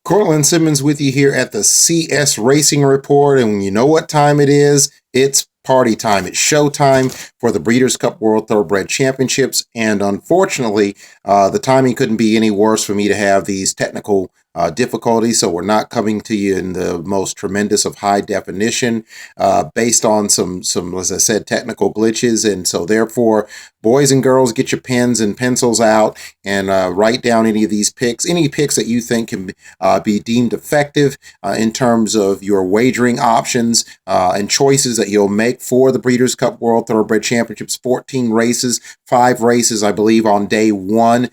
Cortland Simmons with you here at the CS Racing Report, and you know what time it is? It's party time. It's show time for the Breeders' Cup World Thoroughbred Championships, and unfortunately, the timing couldn't be any worse for me to have these technical difficulties, so we're not coming to you in the most tremendous of high definition based on some, as I said, technical glitches, and so therefore, boys and girls, get your pens and pencils out and write down any of these picks, any picks that you think can be deemed effective in terms of your wagering options and choices that you'll make for the Breeders' Cup World Thoroughbred Championships. 14 races, 5 races, I believe, on day one,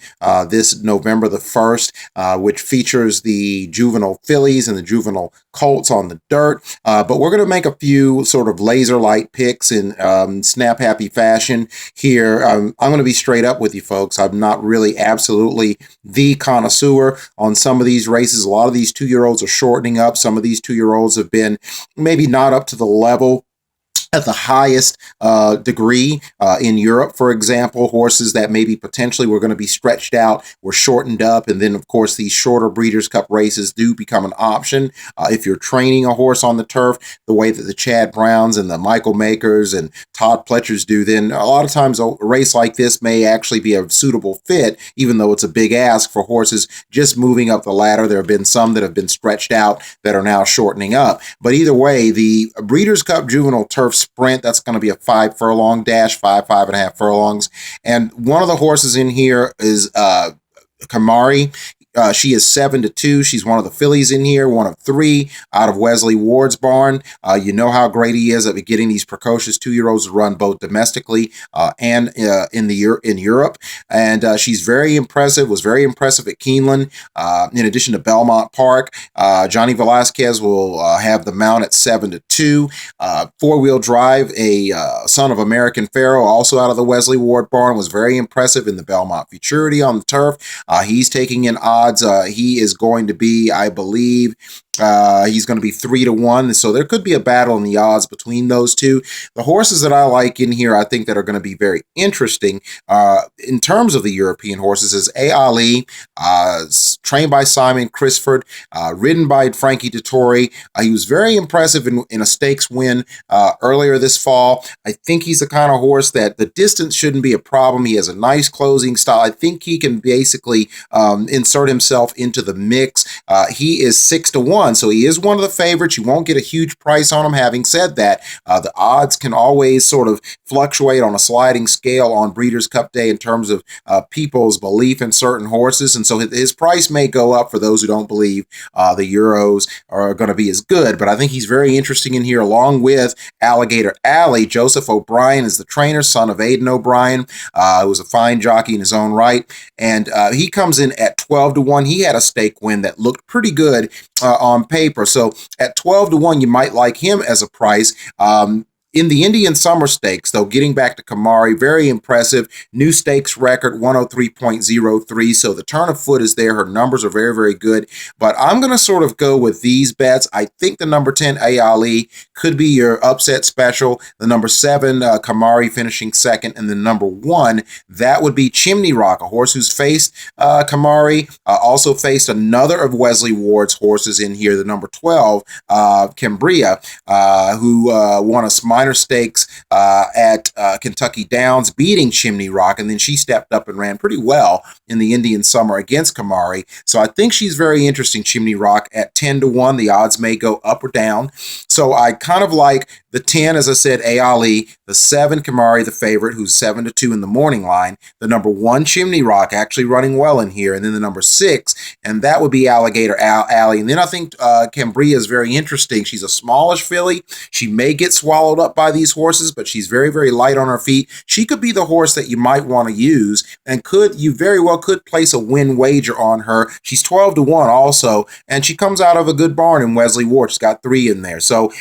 this November the 1st, which features the juvenile fillies and the juvenile colts on the dirt. But we're going to make a few sort of laser light picks in snap happy fashion here. I'm going to be straight up with you folks. I'm not really absolutely the connoisseur on some of these races. A lot of these 2-year-olds are shortening up. Some of these 2-year-olds have been maybe not up to the level at the highest degree in Europe, for example. Horses that maybe potentially were going to be stretched out were shortened up, and then of course these shorter Breeders' Cup races do become an option if you're training a horse on the turf the way that the Chad Browns and the Michael Makers and Todd Pletchers do. Then a lot of times a race like this may actually be a suitable fit, even though it's a big ask for horses just moving up the ladder. There have been some that have been stretched out that are now shortening up, but either way, the Breeders' Cup Juvenile Turf Sprint, that's going to be a 5 furlong dash, 5.5 furlongs. And one of the horses in here is Kimari. She is 7-2. She's one of the fillies in here, one of 3 out of Wesley Ward's barn. You know how great he is at getting these precocious 2-year-olds to run both domestically and in Europe. And she's very impressive, was very impressive at Keeneland. In addition to Belmont Park, Johnny Velasquez will have the mount at 7-2. 4-wheel drive, a son of American Pharaoh, also out of the Wesley Ward barn, was very impressive in the Belmont Futurity on the turf. He's taking in odds. He is going to be, I believe, he's going to be 3-1. So there could be a battle in the odds between those two. The horses that I like in here, I think that are going to be very interesting in terms of the European horses is A. Ali, trained by Simon Crisford, ridden by Frankie Dettori. He was very impressive in a stakes win earlier this fall. I think he's the kind of horse that the distance shouldn't be a problem. He has a nice closing style. I think he can basically insert himself into the mix. He is 6-1. So he is one of the favorites. You won't get a huge price on him. Having said that, the odds can always sort of fluctuate on a sliding scale on Breeders' Cup Day in terms of people's belief in certain horses. And so his price may go up for those who don't believe the Euros are going to be as good. But I think he's very interesting in here, along with Alligator Alley. Joseph O'Brien is the trainer, son of Aidan O Brien, who was a fine jockey in his own right. And he comes in at 12-1. He had a stake win that looked pretty good on paper. So at 12-1, you might like him as a price. In the Indian Summer Stakes, though, getting back to Kimari, very impressive. New stakes record, 103.03. So the turn of foot is there. Her numbers are very, very good. But I'm going to sort of go with these bets. I think the number 10, A. Ali, could be your upset special. The number 7, Kimari, finishing second. And the number 1, that would be Chimney Rock, a horse who's faced Kimari, also faced another of Wesley Ward's horses in here, the number 12, Cambria, who won a minor stakes at Kentucky Downs, beating Chimney Rock, and then she stepped up and ran pretty well in the Indian Summer against Kimari. So I think she's very interesting, Chimney Rock, at 10-1. The odds may go up or down. So I kind of like the 10, as I said, A. Ali, the 7, Kimari, the favorite, who's 7-2 in the morning line, the number 1, Chimney Rock, actually running well in here, and then the number 6, and that would be Alligator Alley. And then I think Cambria is very interesting. She's a smallish filly. She may get swallowed up by these horses, but she's very, very light on her feet. She could be the horse that you might want to use, and you very well could place a win wager on her. She's 12-1 also, and she comes out of a good barn in Wesley Ward. She's got 3 in there. So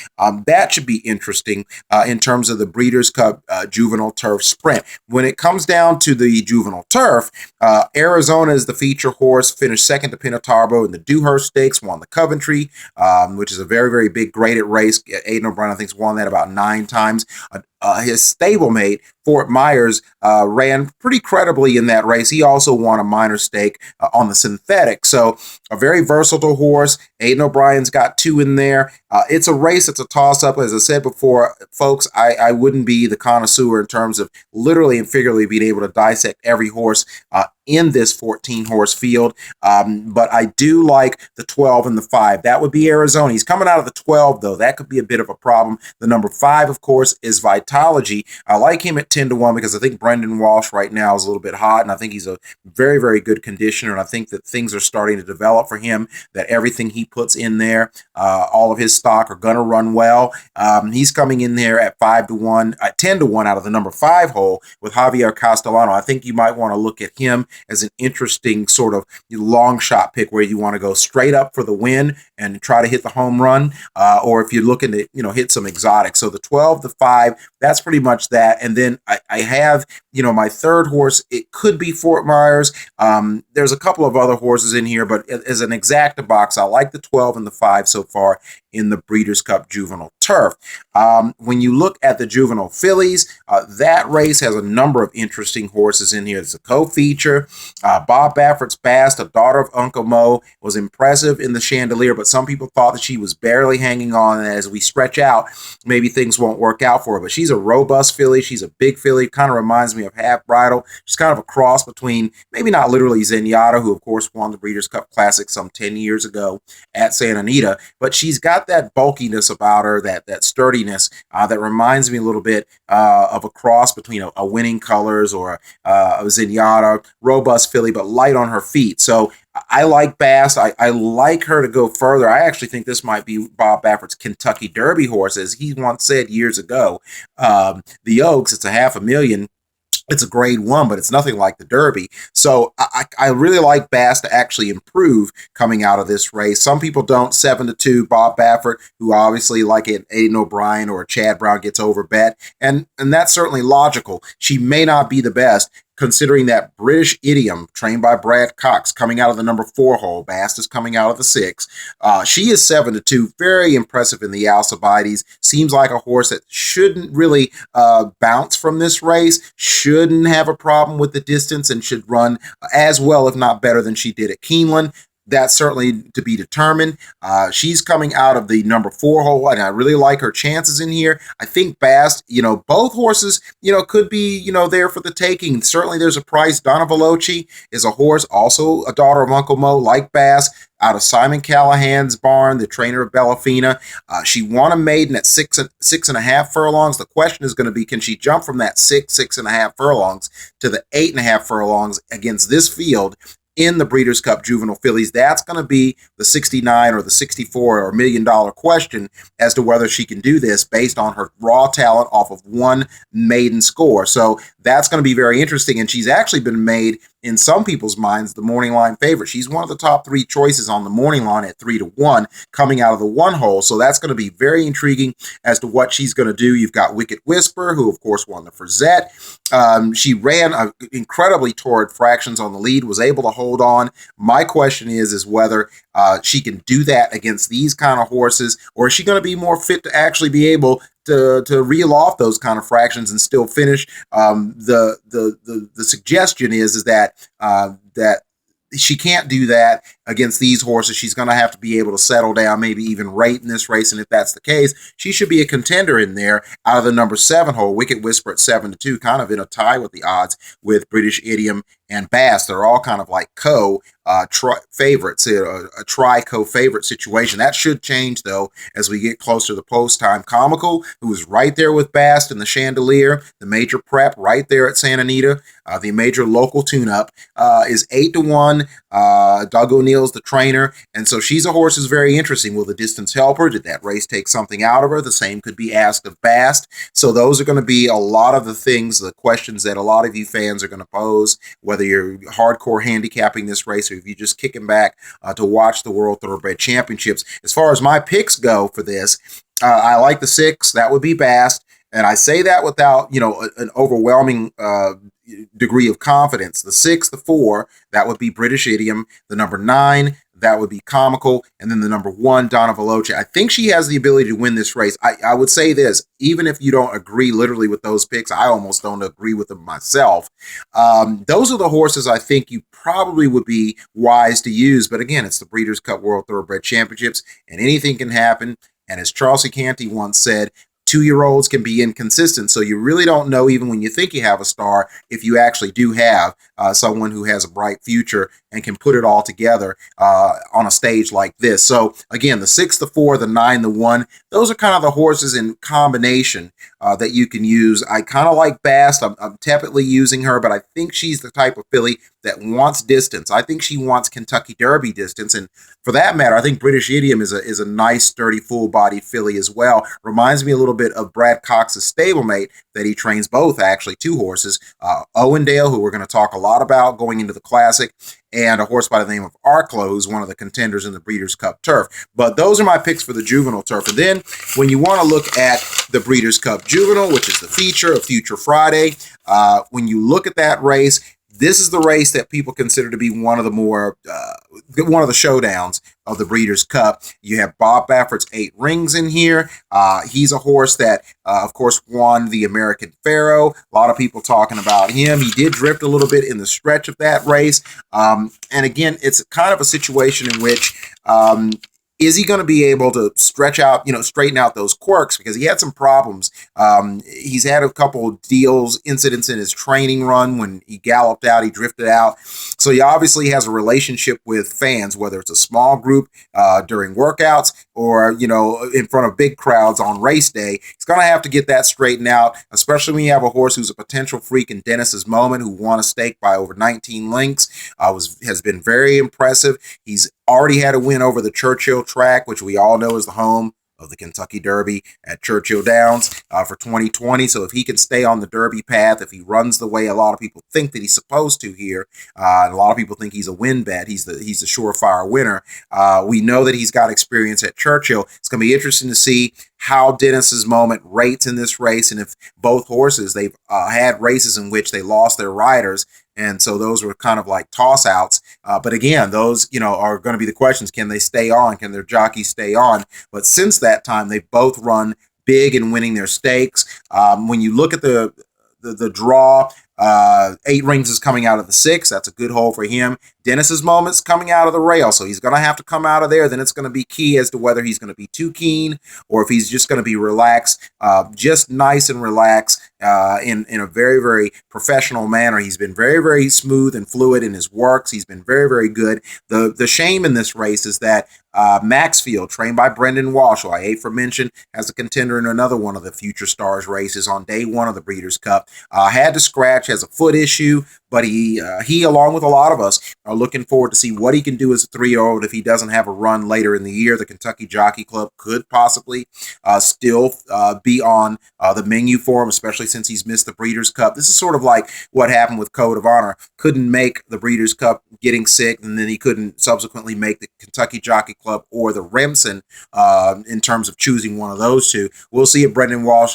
that should be interesting in terms of the Breeders' Cup Juvenile Turf Sprint. When it comes down to the Juvenile Turf, Arizona is the feature horse, finished second to Pinotarbo in the Dewhurst Stakes, won the Coventry, which is a very, very big graded race. Aidan O Brien, I think, has won that about 9 times. his stablemate, Fort Myers, ran pretty credibly in that race. He also won a minor stake on the synthetic. So a very versatile horse. Aidan O Brien's got 2 in there. It's a race. It's a toss-up. As I said before, folks, I wouldn't be the connoisseur in terms of literally and figuratively being able to dissect every horse in this 14-horse field. But I do like the 12 and the 5. That would be Arizona. He's coming out of the 12, though. That could be a bit of a problem. The number 5, of course, is Vitology. I like him at 10-1 because I think Brendan Walsh right now is a little bit hot, and I think he's a very, very good conditioner, and I think that things are starting to develop for him, that everything he puts in there, all of his stock are going to run well. He's coming in there at 5-1, 10-1 out of the number 5 hole with Javier Castellano. I think you might want to look at him as an interesting sort of long shot pick where you want to go straight up for the win and try to hit the home run, or if you're looking to hit some exotics. So the 12, the 5, that's pretty much that. And then I have my third horse. It could be Fort Myers. There's a couple of other horses in here, but as an exacta box, I like the 12 and the 5 so far in the Breeders' Cup Juvenile Turf. When you look at the Juvenile Fillies, that race has a number of interesting horses in here. It's a co-feature. Bob Baffert's BAST, a daughter of Uncle Mo, was impressive in the Chandelier, but some people thought that she was barely hanging on, and as we stretch out, maybe things won't work out for her. But she's a robust filly. She's a big filly. Kind of reminds me of Half Bridle. She's kind of a cross between, maybe not literally Zenyatta, who of course won the Breeders' Cup Classic some 10 years ago at Santa Anita, but she's got that bulkiness about her, that sturdiness that reminds me a little bit of a cross between a Winning Colors or a Zenyatta, robust filly, but light on her feet. So I like BAST. I like her to go further. I actually think this might be Bob Baffert's Kentucky Derby horse, as he once said years ago. The Oaks, it's a $500,000. It's a grade 1, but it's nothing like the Derby. So I really like BAST to actually improve coming out of this race. Some people don't. 7-2, Bob Baffert, who obviously, like an Aidan O Brien or a Chad Brown, gets overbet. And that's certainly logical. She may not be the best, considering that British Idiom, trained by Brad Cox, coming out of the number 4 hole. BAST is coming out of the 6. She is 7-2, very impressive in the Alcibiades. Seems like a horse that shouldn't really bounce from this race, shouldn't have a problem with the distance, and should run as well, if not better, than she did at Keeneland. That's certainly to be determined. She's coming out of the number 4 hole, and I really like her chances in here. I think BAST, both horses, could be, there for the taking. Certainly there's a price. Donna Veloci is a horse, also a daughter of Uncle Mo, like BAST, out of Simon Callahan's barn, the trainer of Bellafina. She won a maiden at 6.5 furlongs. The question is going to be, can she jump from that 6.5 furlongs to the 8.5 furlongs against this field in the Breeders' Cup Juvenile Fillies? That's going to be the 69 or the 64 or $1 million question as to whether she can do this based on her raw talent off of one maiden score. So that's going to be very interesting, and she's actually been made, in some people's minds, the morning line favorite. She's one of the top 3 choices on the morning line at 3-1 coming out of the 1 hole. So that's going to be very intriguing as to what she's going to do. You've got Wicked Whisper, who of course won the Frizette. She ran incredibly torrid fractions on the lead, was able to hold on. My question is whether she can do that against these kind of horses, or is she going to be more fit to actually be able to reel off those kind of fractions and still finish? The suggestion is that she can't do that against these horses. She's going to have to be able to settle down, maybe even rate in this race. And if that's the case, she should be a contender in there out of the number 7 hole. Wicked Whisper at 7-2, kind of in a tie with the odds with British Idiom and BAST. They're all kind of like favorites, a tri-co-favorite situation. That should change, though, as we get closer to the post time. Comical, who was right there with BAST in the Chandelier, the major prep right there at Santa Anita, the major local tune-up, is 8-1. Doug O'Neill's the trainer, and so she's a horse who's very interesting. Will the distance help her? Did that race take something out of her? The same could be asked of BAST. So those are going to be a lot of the things, the questions that a lot of you fans are going to pose, whether you're hardcore handicapping this race or if you're just kicking back to watch the World Thoroughbred Championships. As far as my picks go for this, I like the 6. That would be BAST. And I say that without, an overwhelming degree of confidence. The 6, the 4, that would be British Idiom. The number 9, that would be comical. And then the number 1, Donna Veloce. I think she has the ability to win this race. I would say this, even if you don't agree literally with those picks, I almost don't agree with them myself. Those are the horses I think you probably would be wise to use. But again, it's the Breeders' Cup World Thoroughbred Championships, and anything can happen. And as Charles C. Canty once said, 2-year-olds can be inconsistent, so you really don't know, even when you think you have a star, if you actually do have someone who has a bright future and can put it all together on a stage like this. So again, the 6, the 4, the 9, the 1, those are kind of the horses in combination that you can use. I kind of like BAST. I'm tepidly using her, but I think she's the type of filly that wants distance. I think she wants Kentucky Derby distance, and for that matter, I think British Idiom is a nice, sturdy, full-bodied filly as well. Reminds me a little bit of Brad Cox's stablemate that he trains, both actually 2 horses, Owendale, who we're going to talk a lot about going into the Classic, and a horse by the name of Arklow, who's one of the contenders in the Breeders' Cup Turf. But those are my picks for the Juvenile Turf. And then when you want to look at the Breeders' Cup Juvenile, which is the feature of Future Friday, when you look at that race, this is the race that people consider to be one of the more, one of the showdowns of the Breeders' Cup. You have Bob Baffert's 8 Rings in here. He's a horse that, of course, won the American Pharoah. A lot of people talking about him. He did drift a little bit in the stretch of that race. And again, it's kind of a situation in which is he going to be able to stretch out, straighten out those quirks? Because he had some problems. He's had a couple incidents in his training run when he galloped out, he drifted out. So he obviously has a relationship with fans, whether it's a small group during workouts or, in front of big crowds on race day. He's going to have to get that straightened out, especially when you have a horse who's a potential freak in Dennis's Moment, who won a stake by over 19 lengths, has been very impressive. He's already had a win over the Churchill track, which we all know is the home of the Kentucky Derby at Churchill Downs for 2020. So if he can stay on the Derby path, if he runs the way a lot of people think that he's supposed to here, and a lot of people think he's a win bet, he's the surefire winner. We know that he's got experience at Churchill. It's going to be interesting to see how Dennis's Moment rates in this race, and if both horses, they've had races in which they lost their riders, and so those were kind of like toss-outs. But again, those, are going to be the questions. Can they stay on? Can their jockeys stay on? But since that time, they've both run big in winning their stakes. When you look at the draw, 8 Rings is coming out of the 6. That's a good hole for him. Dennis's Moment's coming out of the rail, so he's going to have to come out of there. Then it's going to be key as to whether he's going to be too keen or if he's just going to be relaxed, just nice and relaxed in a very, very professional manner. He's been very, very smooth and fluid in his works. He's been very, very good. The shame in this race is that Maxfield, trained by Brendan Walsh, who I hate for mention, as a contender in another one of the Future Stars races on day 1 of the Breeders' Cup, had to scratch, has a foot issue, but he, along with a lot of us, are looking forward to see what he can do as a 3-year-old if he doesn't have a run later in the year. The Kentucky Jockey Club could possibly still be on the menu for him, especially since he's missed the Breeders' Cup. This is sort of like what happened with Code of Honor. Couldn't make the Breeders' Cup, getting sick, and then he couldn't subsequently make the Kentucky Jockey Club or the Remsen in terms of choosing one of those two. We'll see if Brendan Walsh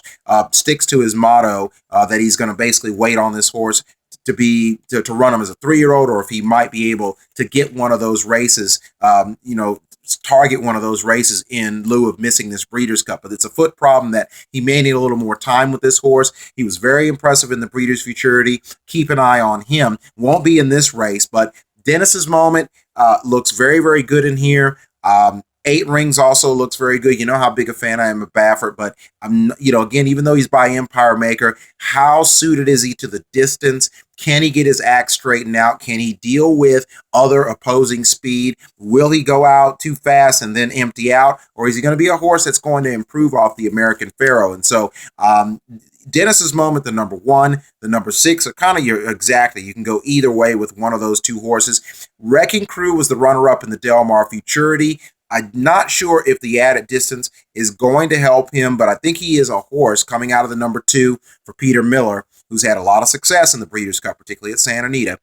sticks to his motto that he's going to basically wait on this horse to run him as a 3-year-old, or if he might be able to get one of those races, target one of those races in lieu of missing this Breeders' Cup. But it's a foot problem that he may need a little more time with this horse. He was very impressive in the Breeders' Futurity. Keep an eye on him. Won't be in this race, but Dennis's Moment looks very, very good in here. 8 Rings also looks very good. You know how big a fan I am of Baffert, but again, even though he's by Empire Maker, how suited is he to the distance? Can he get his act straightened out? Can he deal with other opposing speed? Will he go out too fast and then empty out? Or is he going to be a horse that's going to improve off the American Pharoah? And so, Dennis's Moment, the number 1, the number 6 are kind of you can go either way with one of those 2 horses. Wrecking Crew was the runner-up in the Del Mar Futurity. I'm not sure if the added distance is going to help him, but I think he is a horse coming out of the number 2 for Peter Miller, who's had a lot of success in the Breeders' Cup, particularly at Santa Anita.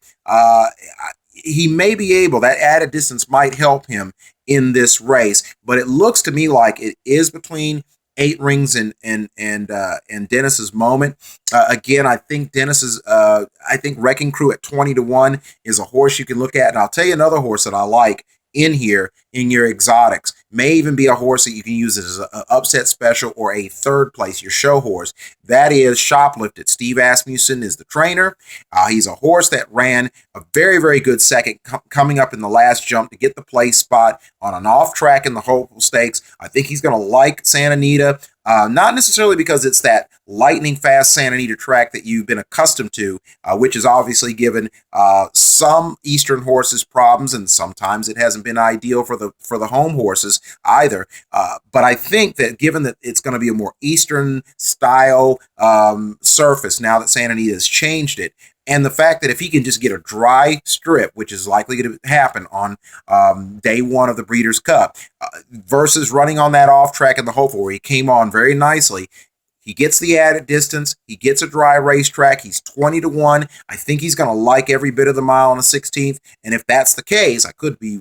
He may be able, that added distance might help him in this race, but it looks to me like it is between 8 Rings and Dennis's Moment. Again, I think I think Wrecking Crew at 20-1 is a horse you can look at. And I'll tell you another horse that I like in here in your exotics. May even be a horse that you can use as an upset special or a third place, your show horse. That is Shoplifted. Steve Asmussen is the trainer. He's a horse that ran a very, very good second coming up in the last jump to get the place spot on an off track in the Hopeful Stakes. I think he's going to like Santa Anita. Not necessarily because it's that lightning fast Santa Anita track that you've been accustomed to, which has obviously given some Eastern horses problems, and sometimes it hasn't been ideal for the home horses either. But I think that given that it's going to be a more Eastern style surface now that Santa Anita has changed it, and the fact that if he can just get a dry strip, which is likely to happen on day one of the Breeders' Cup, versus running on that off track in the Hopeful where he came on very nicely, he gets the added distance. He gets a dry racetrack. He's 20-1. I think he's going to like every bit of the mile on the 16th. And if that's the case, I could be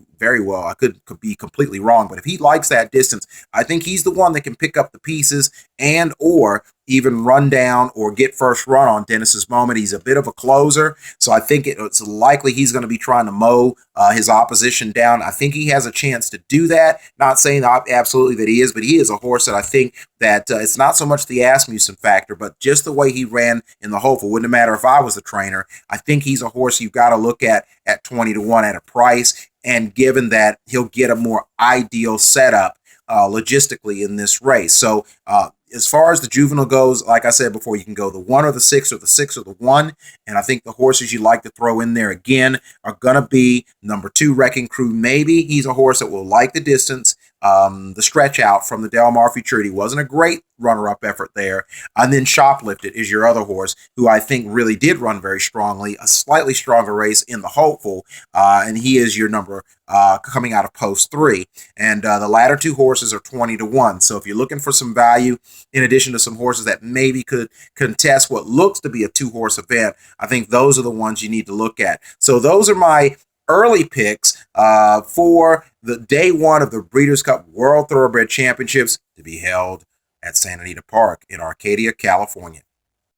be completely wrong. But if he likes that distance, I think he's the one that can pick up the pieces and or even run down or get first run on Dennis's Moment. He's a bit of a closer, so I think it's likely he's going to be trying to mow his opposition down. I think he has a chance to do that. Not saying absolutely that he is, but he is a horse that I think that it's not so much the Asmussen factor, but just the way he ran in the Hopeful. Wouldn't matter if I was the trainer. I think he's a horse you've got to look at 20-1 at a price, and given that he'll get a more ideal setup logistically in this race. So as far as the juvenile goes, like I said before, you can go the 1 or the 6 or the 6 or the 1. And I think the horses you like to throw in there again are going to be number 2, Wrecking Crew. Maybe he's a horse that will like the distance, the stretch out from the Del Mar Futurity. Wasn't a great runner-up effort there. And then Shoplifted is your other horse, who I think really did run very strongly, a slightly stronger race in the Hopeful, and he is your number coming out of post 3. And the latter 2 horses are 20-1. So if you're looking for some value, in addition to some horses that maybe could contest what looks to be a 2-horse event, I think those are the ones you need to look at. So those are my early picks for the day 1 of the Breeders' Cup World Thoroughbred Championships to be held at Santa Anita Park in Arcadia, California.